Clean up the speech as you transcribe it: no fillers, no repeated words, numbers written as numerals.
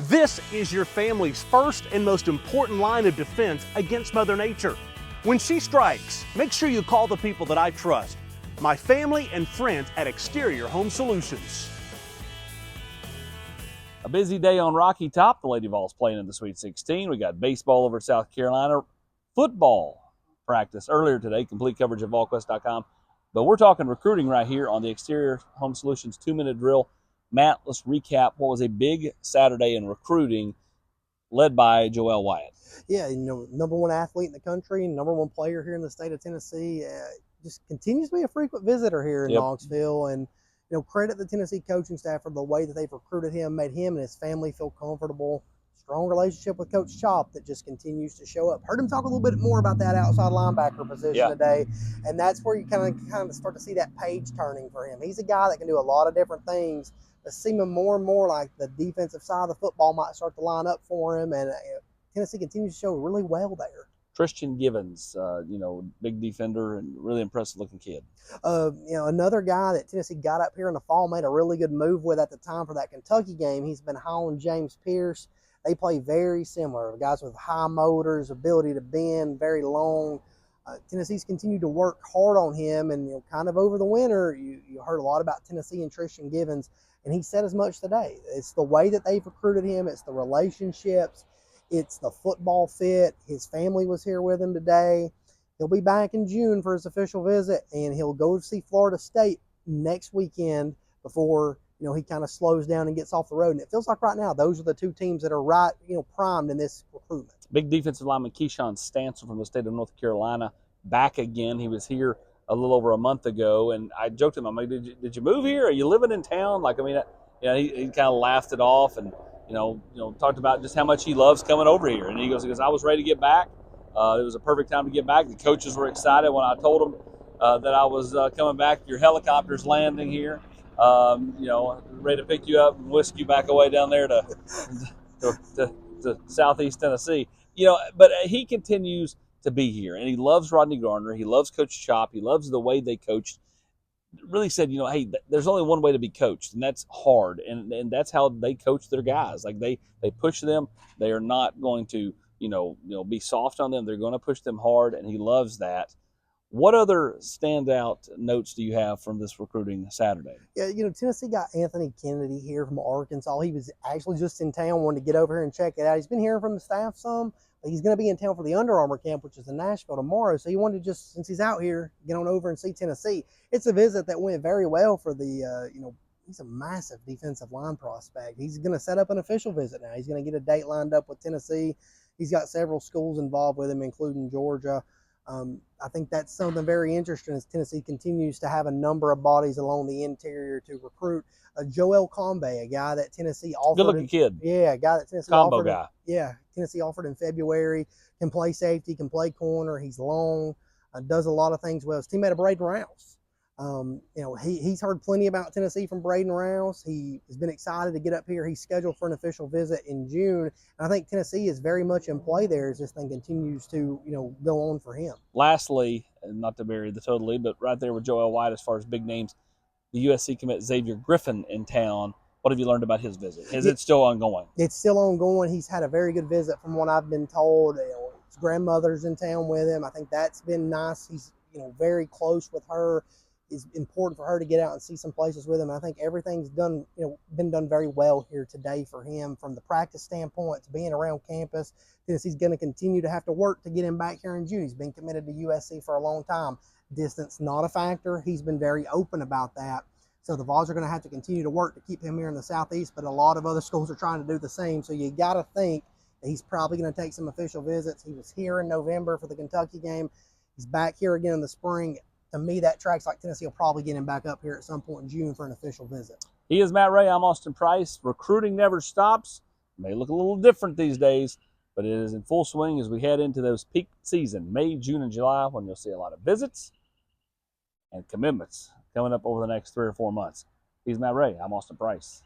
This is your family's first and most important line of defense against Mother Nature. When she strikes, make sure you call the people that I trust, my family and friends at Exterior Home Solutions. A busy day on Rocky Top. The Lady Vols playing in the Sweet 16. We got baseball over South Carolina, football practice earlier today, complete coverage at VolQuest.com. But we're talking recruiting right here on the Exterior Home Solutions 2-minute drill. Matt, let's recap what was a big Saturday in recruiting led by Joel Wyatt. Yeah, number one athlete in the country, number one player here in the state of Tennessee, just continues to be a frequent visitor here in Knoxville. And, credit the Tennessee coaching staff for the way that they've recruited him, made him and his family feel comfortable. Strong relationship with Coach Chop that just continues to show up. Heard him talk a little bit more about that outside linebacker position today, and that's where you kind of start to see that page turning for him. He's a guy that can do a lot of different things, but seeming more and more like the defensive side of the football might start to line up for him, and Tennessee continues to show really well there. Christian Givens, big defender and really impressive looking kid. Another guy that Tennessee got up here in the fall, made a really good move with at the time for that Kentucky game. He's been hauling James Pierce. They play very similar. Guys with high motors, ability to bend, very long. Tennessee's continued to work hard on him, and kind of over the winter, you heard a lot about Tennessee and Christian Givens, and he said as much today. It's the way that they've recruited him. It's the relationships. It's the football fit. His family was here with him today. He'll be back in June for his official visit, and he'll go see Florida State next weekend before he kind of slows down and gets off the road. And it feels like right now those are the two teams that are right, primed in this recruitment. Big defensive lineman Keyshawn Stansel from the state of North Carolina back again. He was here a little over a month ago, and I joked to him, I'm like, did you move here? Are you living in town? He kind of laughed it off and talked about just how much he loves coming over here. And he goes, I was ready to get back. It was a perfect time to get back. The coaches were excited when I told them that I was coming back. Your helicopter's landing here. Ready to pick you up and whisk you back away down there to southeast Tennessee. But he continues to be here, and he loves Rodney Garner. He loves Coach Chop. He loves the way they coached. Really said, hey, there's only one way to be coached, and that's hard, and that's how they coach their guys. Like they push them. They are not going to be soft on them. They're going to push them hard, and he loves that. What other standout notes do you have from this recruiting Saturday? Yeah, Tennessee got Anthony Kennedy here from Arkansas. He was actually just in town, wanted to get over here and check it out. He's been hearing from the staff some. But he's going to be in town for the Under Armour camp, which is in Nashville tomorrow. So he wanted to just, since he's out here, get on over and see Tennessee. It's a visit that went very well for the, he's a massive defensive line prospect. He's going to set up an official visit now. He's going to get a date lined up with Tennessee. He's got several schools involved with him, including Georgia. I think that's something very interesting as Tennessee continues to have a number of bodies along the interior to recruit. Joel Combe, a guy that Tennessee offered. Good-looking kid. Yeah, a guy that Tennessee Combo offered. Guy. Tennessee offered in February. Can play safety, can play corner. He's long, does a lot of things well. His teammate of Braden Rouse. He's heard plenty about Tennessee from Braden Rouse. He has been excited to get up here. He's scheduled for an official visit in June. And I think Tennessee is very much in play there as this thing continues to, go on for him. Lastly, not to bury the total lead, but right there with Joel White as far as big names, the USC commit Xavier Griffin in town. What have you learned about his visit? Is it still ongoing? It's still ongoing. He's had a very good visit from what I've been told. His grandmother's in town with him. I think that's been nice. He's, very close with her. It's important for her to get out and see some places with him. I think everything's done, been done very well here today for him from the practice standpoint to being around campus. Tennessee's going to continue to have to work to get him back here in June. He's been committed to USC for a long time. Distance not a factor. He's been very open about that. So the Vols are going to have to continue to work to keep him here in the Southeast, but a lot of other schools are trying to do the same. So you got to think that he's probably going to take some official visits. He was here in November for the Kentucky game. He's back here again in the spring. To me, that tracks like Tennessee will probably get him back up here at some point in June for an official visit. He is Matt Ray. I'm Austin Price. Recruiting never stops. May look a little different these days, but it is in full swing as we head into those peak season, May, June, and July, when you'll see a lot of visits and commitments coming up over the next 3 or 4 months. He's Matt Ray. I'm Austin Price.